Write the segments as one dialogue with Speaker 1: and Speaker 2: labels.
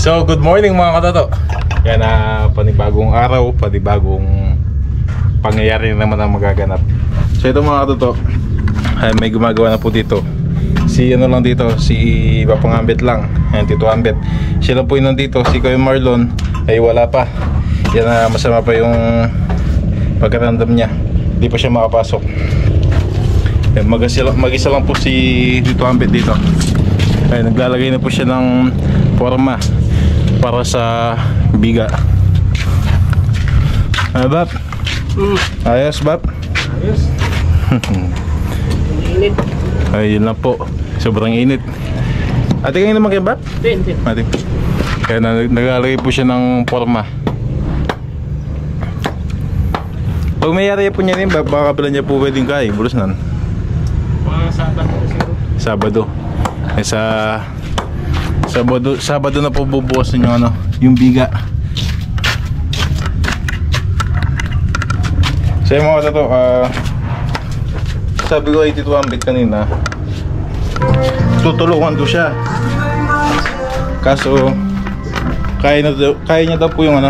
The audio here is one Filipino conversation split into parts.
Speaker 1: So, good morning mga katoto. Yan na panibagong araw, panibagong pangyayari naman ang magaganap. So ito mga katoto, ay may gumagawa na po dito. Si ano lang dito, si Papang Ambet lang, yan, Tito Ambet. Siya lang po yun nandito, si Kuya Marlon ay wala pa. Yan na masama pa yung pagkatandam niya. Hindi pa siya makapasok. Yan, mag-isa lang po si Tito Ambet dito. Ay, naglalagay na po siya ng forma para sa biga. Bab? Ayos, Bab?
Speaker 2: Ayos. Init.
Speaker 1: Ay, yun lang po. Sobrang init. Ate kayo naman kayo, Bab?
Speaker 2: Hindi.
Speaker 1: Ate. Kaya naglalagay po siya ng forma. Pag may yari po niya rin, Bab, baka pala niya po pwedeng kaya. Bulos nan.
Speaker 2: Mga Sabado siguro.
Speaker 1: Sabado. Eh, Sabado na po bubukasan yung ano, yung biga. So yung mga katoto, sabi ko ay Tito Ambet kanina, tutulungan ko siya. Kaso kaya niya daw po yung ano.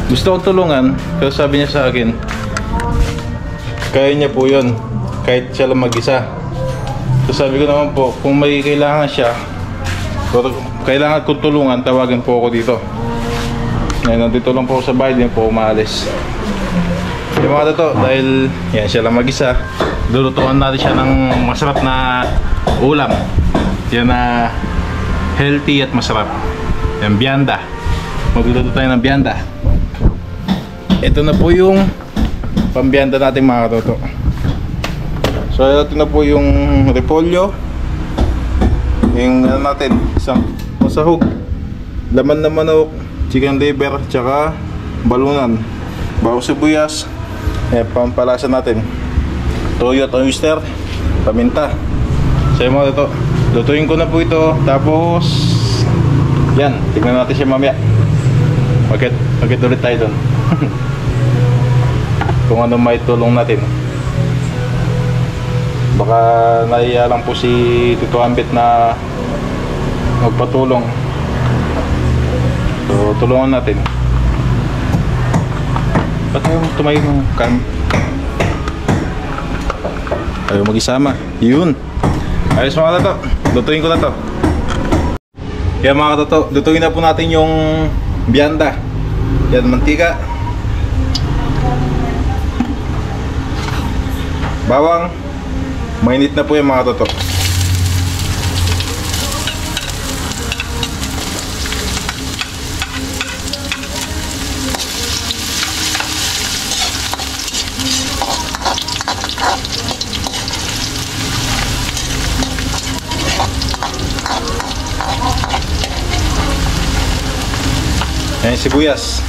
Speaker 1: Gusto ko tulungan, pero sabi niya sa akin, kaya niya po yun, kahit siya lang mag-isa. So sabi ko naman po, kung may kailangan siya, kailangan kong tulungan, tawagan po ako dito. Ngayon, nandito lang po ako sa bahay, din po umaalis. Yung mga to, dahil yan, siya lang mag-isa, lulutuan natin siya ng masarap na ulam. Yan na healthy at masarap. Yan, bianda. Magluluto tayo ng bianda. Ito na po yung pambianda natin mga katoto. So ito na po yung repolyo, yung ano natin, isang masahog, laman na manok, chicken liver, tsaka balunan, bawang sibuyas, pampalasa natin, toyo at oyster, paminta. So yung mga ito, lutuin ko na po ito. Tapos yan, tignan natin siya mamaya. Magkit ulit tayo doon. Kung ano may tulong natin. Baka naiya lang po si Tito Ambet na magpatulong. So tulungan natin. Ba't ayaw tumayo ng ayaw mag-isama. Yun. Ayos mga katoto, lutuin ko na to. Kaya mga katoto, lutuin na po natin yung bianda. Yan, mantika, bawang. Mainit na po yung mga toto. Ayan, sibuyas.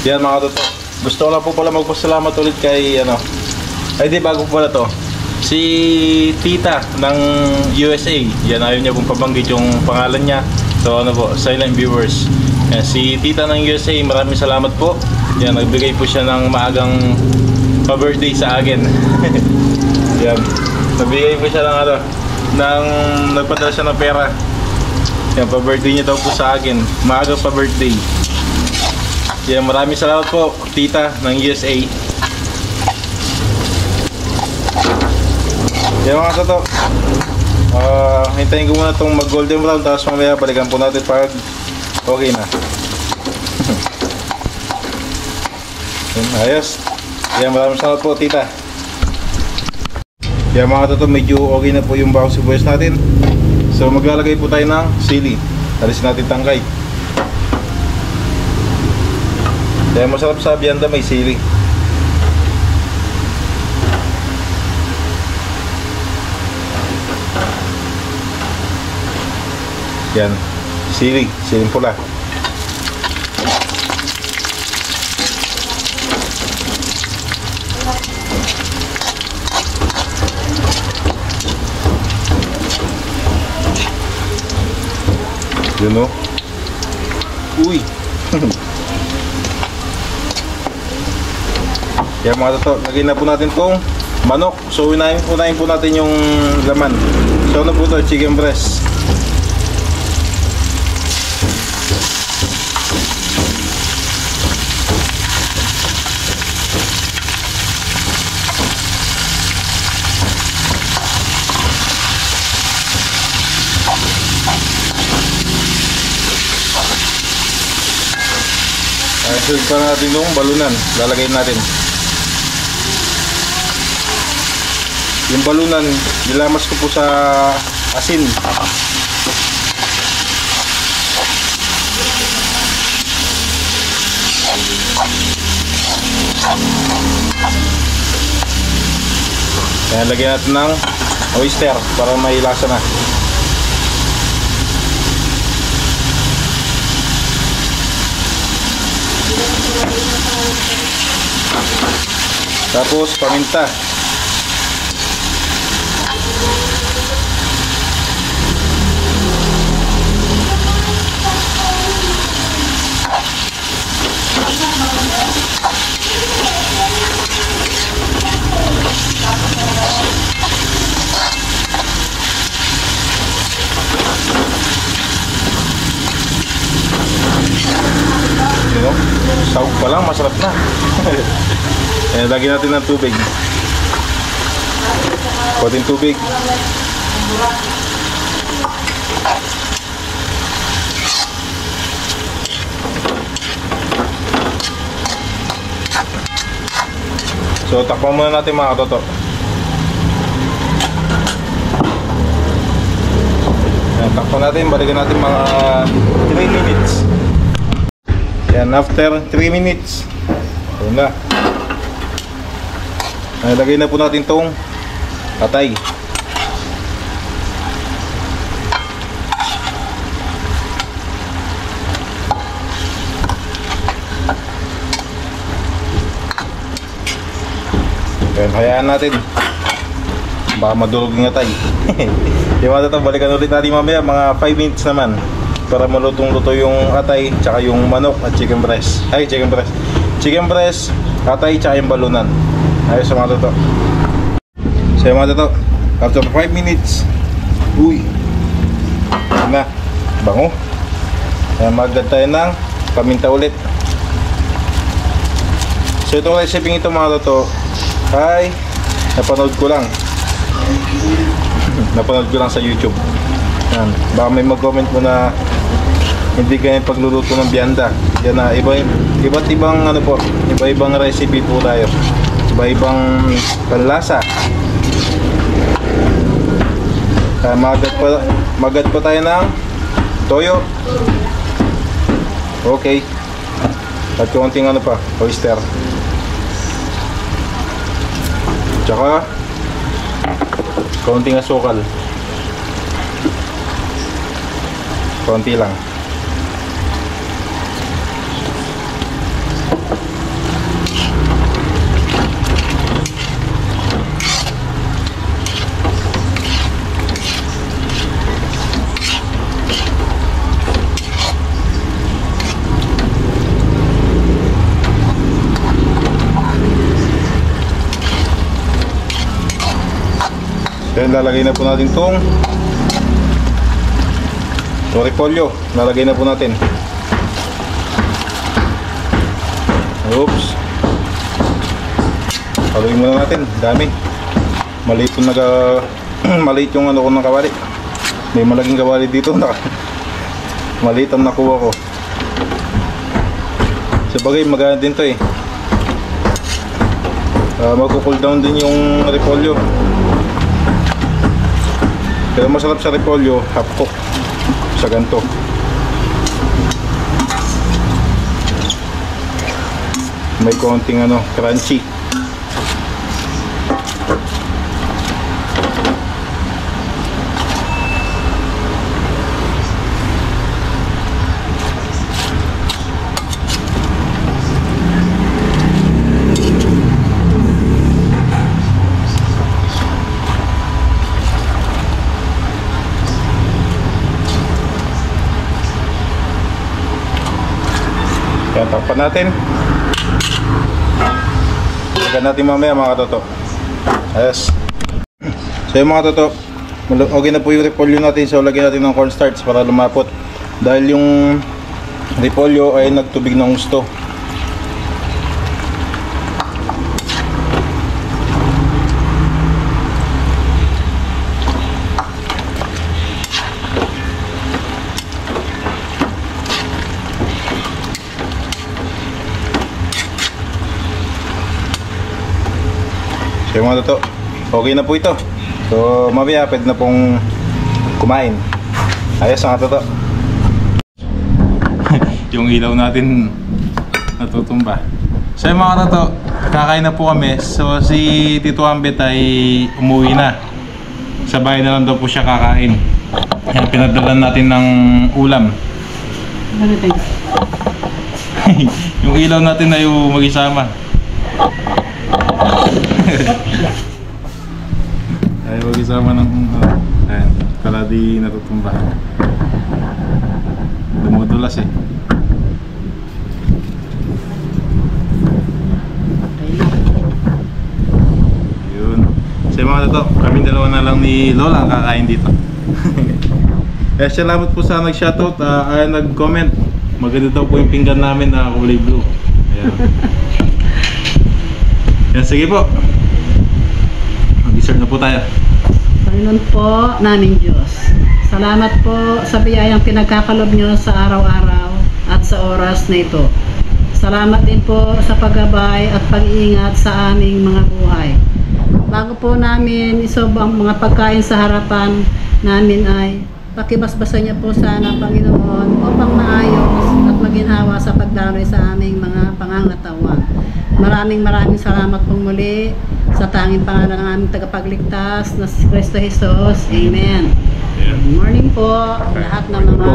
Speaker 1: Yan mga toto. Gusto ko lang po pala magpasalamat ulit kay ano. Ay di, bago po pala to. Si Tita ng USA. Yan, ayaw niya pong pabanggit yung pangalan niya. So ano po, silent viewers. Yan, si Tita ng USA, maraming salamat po. Yan, nagbigay po siya ng maagang pa-birthday sa akin. Yan, nagbigay po siya ng ano, nagpadala siya ng pera. Yan, pa-birthday niya daw po sa akin. Maagang pa-birthday. Yan, maraming salamat po, Tita ng USA. Yan mga toto, hintayin ko muna itong mag golden brown, tapos mamaya balikan po natin pag okay na. Yan, ayos. Yan, maraming salamat po, Tita. Yan mga toto, medyo okay na po yung bawang sibuyas natin. So maglalagay po tayo ng sili. Alisin natin tangkay. Kaya masarap sa bianda may sili. Yan, siling pula. Yun o. Uy. Kaya mga toto, lagay na po natin tong manok. So unahin po natin yung laman. So ano po ito? Chicken breast. Sunod pa natin yung balunan. Lalagay natin. Yung balunan, nilamas ko po sa asin. Kaya lagyan natin ng oyster para may lasa na. Tapos paminta. Sahog pa lang, masarap na. Lagyan natin ng tubig. Konting tubig. So takpan muna natin mga katoto. Takpan natin, balikan natin mga 3 minutes. Yan, after 3 minutes, yun na. Lagay na po natin tong atay. Yan, hayaan natin. Baka madurog yung atay. Yung mga ito, balikan ulit natin mamaya, mga 5 minutes naman. Para malutong-luto yung atay, tsaka yung manok at chicken breast. Ay, chicken breast. Chicken breast, atay, tsaka yung balunan. Ayos sa mga toto. So yung mga toto, after 5 minutes, uy, na, bango. Kaya mag-add tayo ng paminta ulit. So itong recipe ito mga toto, ay napanood ko lang. Napanood ko lang sa YouTube. Yan. Baka may mag-comment mo na hindi ganyan pagluluto ng biyanda. Yan na, iba't ibang ano po, iba-ibang recipe po tayo. Iba-ibang panlasa. Kaya mag-add pa tayo ng toyo. Okay. At konting ano pa, oyster. Tsaka konting asukal. Konti lang. Then lalagay na po natin tong repolyo. Lalagay na po natin. Oops. Haluin muna natin. Dami. Maliit yung maliit yung ano ko ng kawali. May malaging kawali dito. Maliit ang nakuha ko. Sabagay magana din to eh. Magko-cool down din yung repolyo. Pero masarap sa repolyo, half cook sa ganito. May konting ano, crunchy. Takpan natin. Lagyan natin mamaya mga katoto. Ayos. So yung mga katoto, okay na po yung repolyo natin. So lagyan natin ng cornstarch para lumapot. Dahil yung repolyo ay nagtubig ng gusto. So mga toto, okay na po ito. So mamaya pwede na pong kumain. Ayos mga toto. Yung ilaw natin natutumba. So yung mga toto, kakain na po kami. So si Tito Ambet ay umuwi na. Sa bahay na lang daw po siya kakain. Kaya pinadalan natin ng ulam. Yung ilaw natin ay mag-isama. Ay, mag-isama ng ayan, para di natutumba. Dumudulas eh. Yun. Sa mga toto, kaming dalawa na lang ni Lola ang kakain dito. Kaya salamat po sa nag-shoutout, nag-comment. Maganda daw po yung pinggan namin na kulay blue. Ayan. Yan, sige po. Mag-dessert na po tayo.
Speaker 3: Panginoon po naming Diyos, salamat po sa biyayang pinagkakalob nyo sa araw-araw at sa oras na ito. Salamat din po sa paggabay at pag-iingat sa aming mga buhay. Bago po namin isob ang mga pagkain sa harapan namin ay pakibasbasan niyo po sana, Panginoon, upang maayos at maginhawa sa pagdaloy sa aming mga pangangatawan. Maraming salamat po muli sa tanging pangalan ng aming tagapagligtas na si Kristo Jesus. Amen.
Speaker 1: Ayan.
Speaker 3: Good morning po lahat ng mga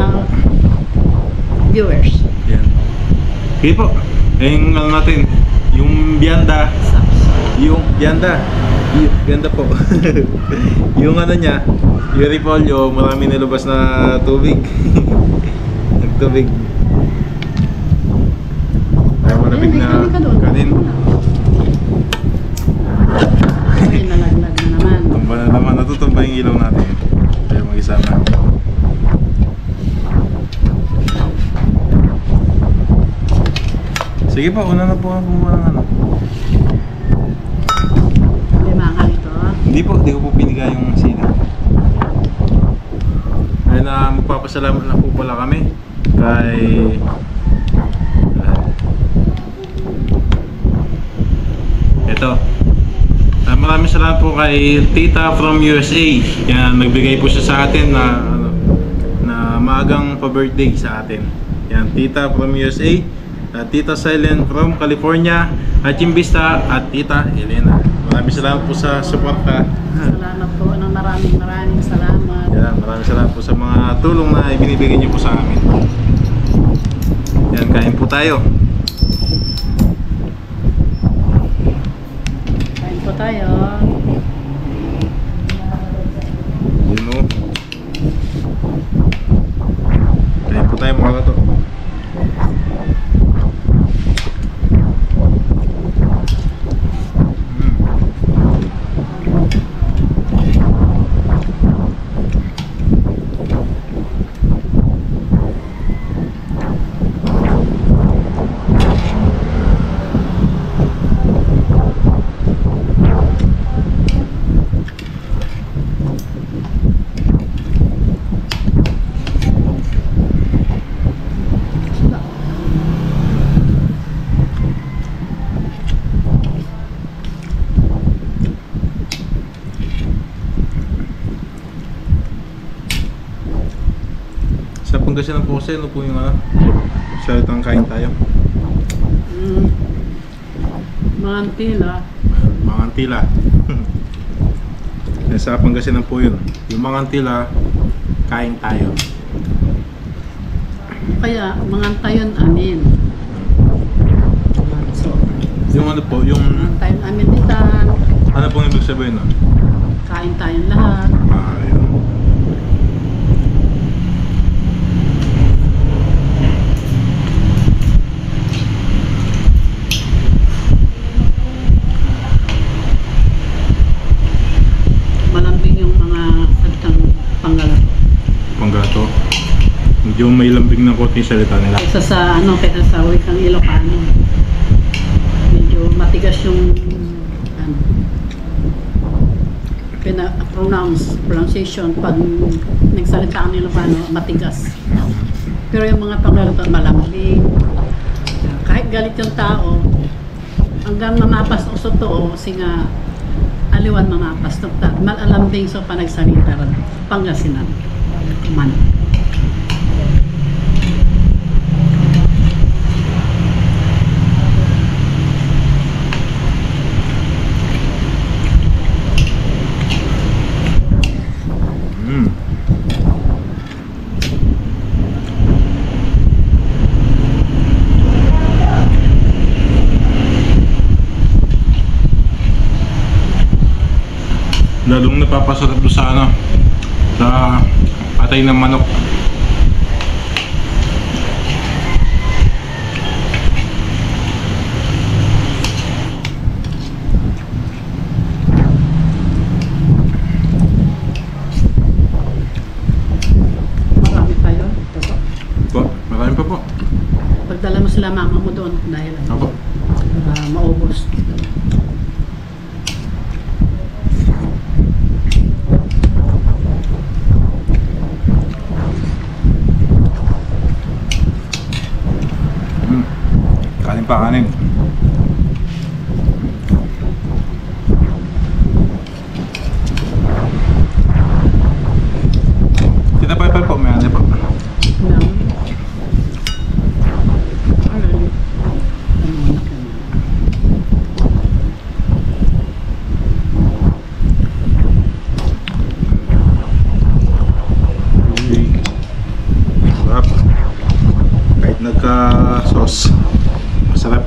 Speaker 3: viewers.
Speaker 1: Yan. Okay po. Yung ano natin, yung bianda, ganda po. Yung ano niya, yung repolyo, marami nilabas na tubig. Nagtubig. Ay, malamig na kanin.
Speaker 3: Ay, nalaglag na naman.
Speaker 1: Tumba na naman, natutumba yung ilaw natin. Kaya mag-isama. Sige po, una na po ang kumuha ng ano.
Speaker 3: Limangan ito.
Speaker 1: Hindi ko po pinigay yung sili. Ay na magpapasalamat na po pala kami kay ito. Maraming salamat po kay Tita from USA. Yan, nagbigay po siya sa atin na maagang pa-birthday sa atin. Yan, Tita from USA, Tita Silent from California, at Chimbista at Tita Elena. Maraming salamat po sa suporta.
Speaker 3: Salamat po ng maraming salamat.
Speaker 1: Yan, maraming salamat po sa mga tulong na ibinibigay niyo po sa amin. Yan, kain po tayo.
Speaker 3: Kain po tayo.
Speaker 1: Yun o. Kain po tayo mga kato. Sa Pangasinan po kasi, ano po yung salitang kain tayo?
Speaker 3: Mantila.
Speaker 1: Mga antila. Sa Pangasinan po yun. Yung mga antila, kain tayo.
Speaker 3: Kaya, mga tayon amin. So,
Speaker 1: Yung ano po, yung
Speaker 3: mga tayon amin ditan.
Speaker 1: ano pong ibig sabihin no?
Speaker 3: Kain tayong lahat.
Speaker 1: Yun. ng konti yung salita nila.
Speaker 3: Kaysa sa wikang Ilocano. Medyo matigas yung pronunciation pag nagsalita ang Ilocano, matigas. Pero yung mga Tagalog malambing. Kahit galit yung tao, hanggang mamapas o totoo, singa aliwan mamapas tukta. Malalambing so panagsalita rin. Pangasinan. Man.
Speaker 1: Lalong napapasarap doon sa sa patay ng manok.
Speaker 3: Marami pa yun.
Speaker 1: Po, marami pa po.
Speaker 3: Pagdala mo sila mama mo doon dahil
Speaker 1: Opo.
Speaker 3: maubos.
Speaker 1: Kanin pa, kanin. Tita Piper po, may ano po. Sarap. Kahit nagka-sauce, masarap.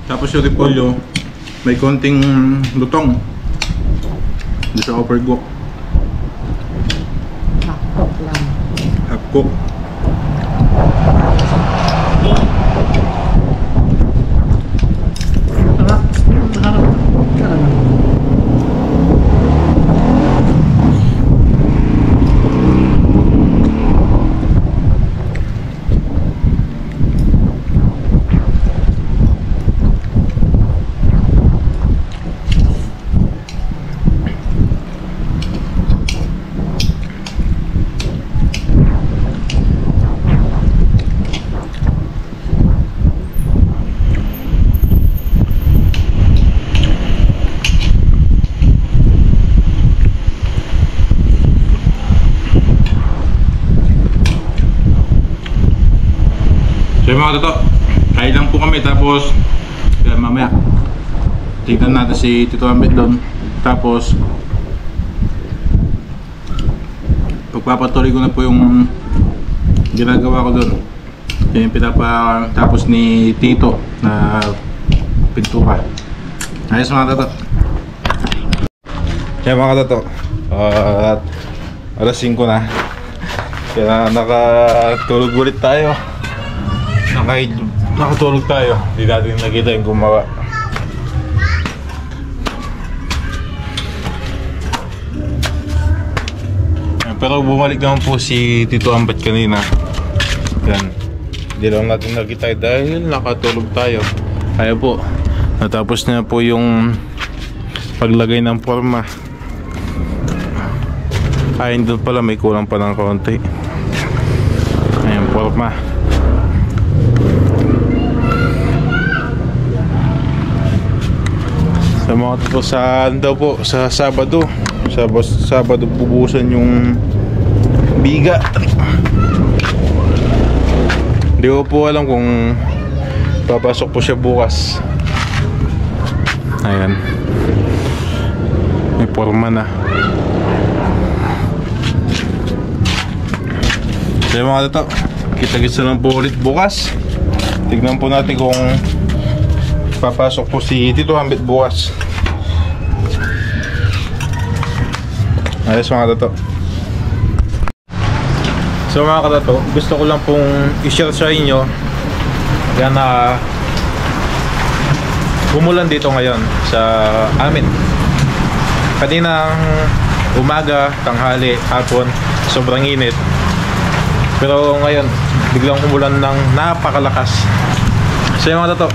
Speaker 1: Tapos yung repolyo, may konting lutong. Hindi siya overcook.
Speaker 3: Hakok lang.
Speaker 1: Half cook.
Speaker 3: Sarap. Sarap. Sarap.
Speaker 1: So yung mga toto, kain lang po kami tapos kaya mamaya tignan natin si Tito Ambit doon. Tapos pagpapatuloy ko na po yung ginagawa ko doon. Yan yung pinapatapos ni Tito na pintura. Ayos mga toto. Yan mga toto, alas 5 na. Kaya nakatulog ulit tayo. Nakatulog tayo. Hindi natin nakita yung gumawa. Pero bumalik naman po si Tito Ambit kanina. Yan. Hindi lang natin nakita dahil nakatulog tayo. Kaya po, natapos na po yung paglagay ng forma. Ayun doon pala, may kulang pa ng konti. Ayan, forma. Sa mga to saan daw po sa Sabado. Sabado bubusan yung biga. Hindi ko po alam kung papasok po siya bukas. Ayan. May forma na. So mga to, kita-kita lang po ulit bukas. Tignan po natin kung papasok po si Tito Ambit bukas. Ayos mga katato. So mga katato, gusto ko lang pong i-share sa inyo yan na umulan dito ngayon sa amin. Kaninang umaga, tanghali, hapon, sobrang init. Pero ngayon, biglang umulan ng napakalakas. So yung mga katato,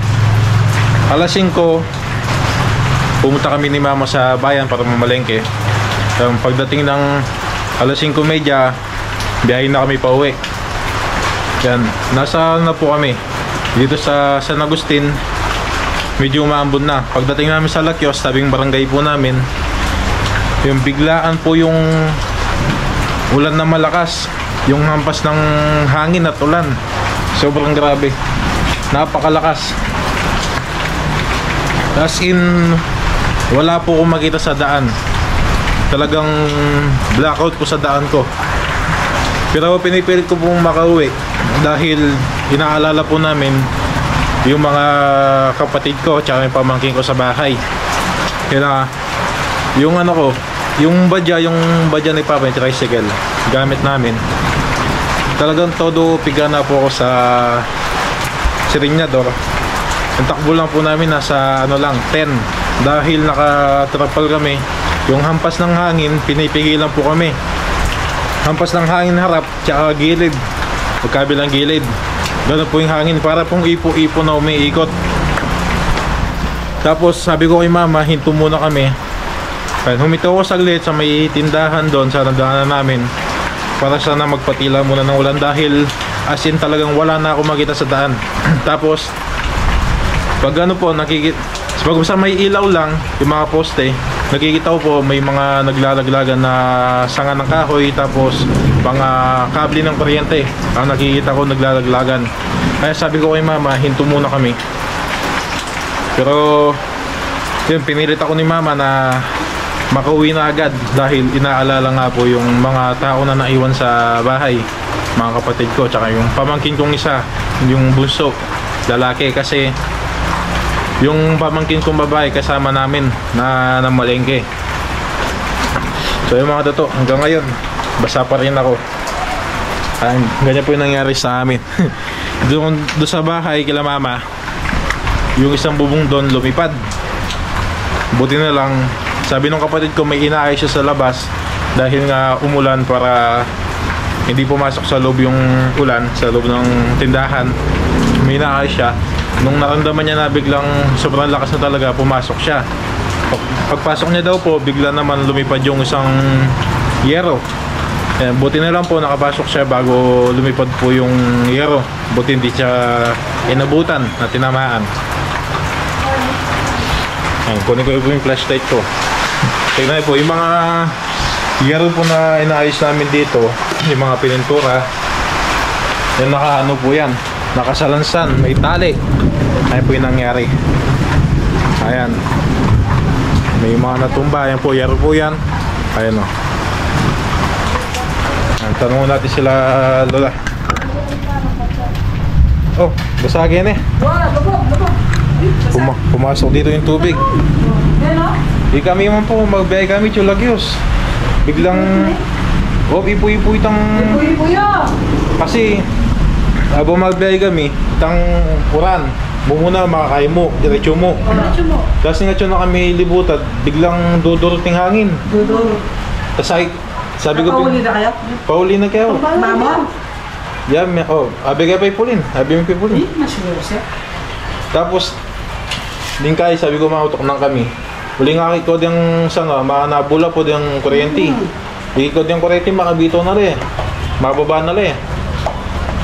Speaker 1: alas 5, pumunta kami ni mama sa bayan para mamalengke. Pagdating ng alas 5:30, biyahe na kami pa uwi. Yan, nasa na po kami dito sa San Agustin. Medyo umaambon na. Pagdating namin sa Lakyos, tabing barangay po namin, yung biglaan po yung ulan na malakas, yung hampas ng hangin at ulan, sobrang grabe, napakalakas. As in, wala po akong makita sa daan. Talagang blackout po sa daan ko. Pero pinipilit ko pong makauwi dahil inaalala po namin yung mga kapatid ko tsaka yung pamangkin ko sa bahay. Kaya yung ano ko, yung badya ni Papa, yung tricycle gamit namin, talagang todo piga na po ako sa Sirinyador. Ang takbo lang po namin nasa ano lang 10 dahil nakatrapal kami. Yung hampas ng hangin, pinipigilan po kami. Hampas ng hangin harap, tsaka gilid, magkabilang gilid. Ganun po yung hangin, para pong ipo-ipo na umiikot. Tapos sabi ko kay mama, hinto muna kami. Humito ko saglit sa may tindahan doon sa nadaanan namin para sana magpatila muna ng ulan dahil as in talagang wala na ako makita sa daan. Tapos pag ano po, pag sa may ilaw lang, yung mga poste, nakikita ko po may mga naglalaglagan na sanga ng kahoy, tapos mga kable ng kuryente ang nakikita ko naglalaglagan. Kaya sabi ko kay mama, hinto muna kami. Pero yun, pinilit ako ni mama na makauwi na agad dahil inaalala nga po yung mga tao na naiwan sa bahay, mga kapatid ko, tsaka yung pamangkin kong isa, yung bunso, lalaki. Kasi yung pamangkin kong babae kasama namin na malengke. So yung mga toto, hanggang ngayon basa pa rin ako. Ganyan po yung nangyari sa amin. doon sa bahay kila mama, yung isang bubong doon lumipad. Buti na lang, sabi ng kapatid ko may inaayos siya sa labas dahil nga umulan, para hindi pumasok sa loob yung ulan, sa loob ng tindahan. May inaayos siya. Nung naramdaman niya na biglang sobrang lakas na talaga, pumasok siya. Pagpasok niya daw po, bigla naman lumipad yung isang yero. Buti na lang po nakapasok siya bago lumipad po yung yero. Buti hindi siya inabutan na tinamaan. Kunin ko po yung flashlight ko. Tignan po yung mga yero po na inaayos namin dito, yung mga pinintura. Yung nakaano po yan, nakasalansan, may tali. Ayan po yung nangyari. Ayan, may mga natumba. Ayan po, yero po yan. Ayan o. Tanungin natin sila lola. Oh, basagin eh. Pumasok dito yung tubig. Di kami man po, magbiyahe kami Chulagyos. Biglang ipo-ipo itang kasi habang magbiyahe kami itang uran muna makakain mo, diretso mo. Kasi nga na kami libutat, biglang dudurting hangin. Tapos sabi ko, pauli na kayo? Pauli na kayo. Mama? Yeah, abi kayo pa ipulin. Abi mo pa ipulin. Tapos din kaya sabi ko, mautok nang kami. Uli nga ko diyang sana, nabula po diyang kuryente. Hindi ko diyang kuryente, makabito na rin. Mababa na rin.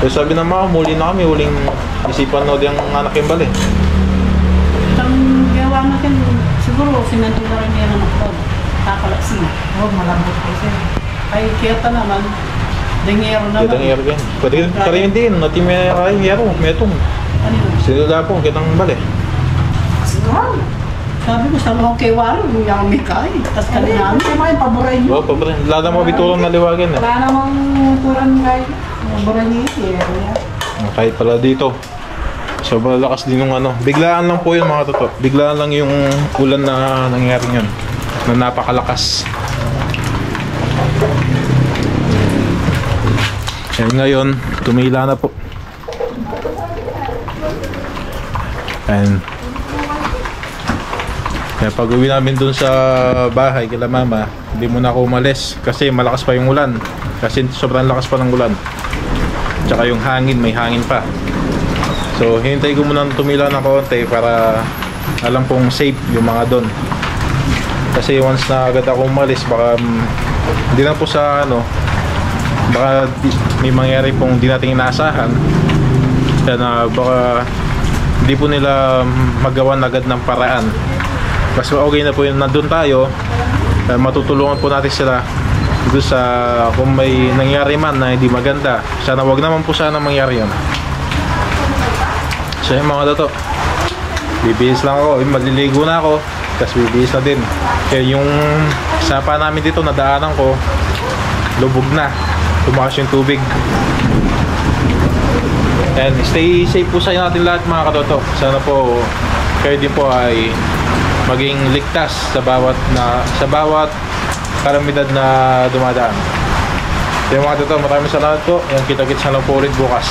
Speaker 1: So sabi na mga, muli na kami, huling isipan na diyang anak yung bali.
Speaker 3: Itang gawa natin, siguro simento na rin yan ang makapag. Kakalaksi. Malambot po siya. Ay, kiyata naman. Dengero naman.
Speaker 1: Dengero yan. Pwede karin din, natin may hero, metong.
Speaker 3: Ano yun?
Speaker 1: Sila po, kitang bali.
Speaker 3: Sabi ko, sa mga kay Waro, yung may kain. Tapos ka namin. Ano yung paboray nyo?
Speaker 1: Oo, paboray. Lada mo biturang naliwagan eh.
Speaker 3: Wala namang turang kain. Paboray nyo yun.
Speaker 1: Kahit pala dito. Sobrang lakas din ng ano. Biglaan lang po yun mga toto. Biglaan lang yung ulan na nangyari yun. Na napakalakas. And ngayon, tumila na po. And kaya pag uwi namin dun sa bahay kila mama, hindi muna ako umalis kasi malakas pa yung ulan. Kasi sobrang lakas pa ng ulan. Tsaka yung hangin, may hangin pa. So hinintay ko muna tumila ng konti para alam kong safe yung mga doon. Kasi once na agad ako umalis, baka hindi lang po sa ano, baka may mangyari pong di natin inaasahan. Kaya na baka hindi po nila magawan agad ng paraan. Mas okay na po yung nandun tayo, matutulungan po natin sila doon sa kung may nangyari man na hindi maganda. Sana wag naman po sana mangyari yun. So yung mga toto, bibihis lang ako, maliligo na ako, tapos bibihis na din. Kaya yung sapa namin dito, nadaanan ko, lubog na, tumakas yung tubig. And stay safe po sa natin lahat mga katoto. Sana po kayo din po ay maging ligtas sa bawat kalamidad na dumadaan. So yung mga katoto, maraming salamat po. Yan, kita-kits na lang po ulit bukas.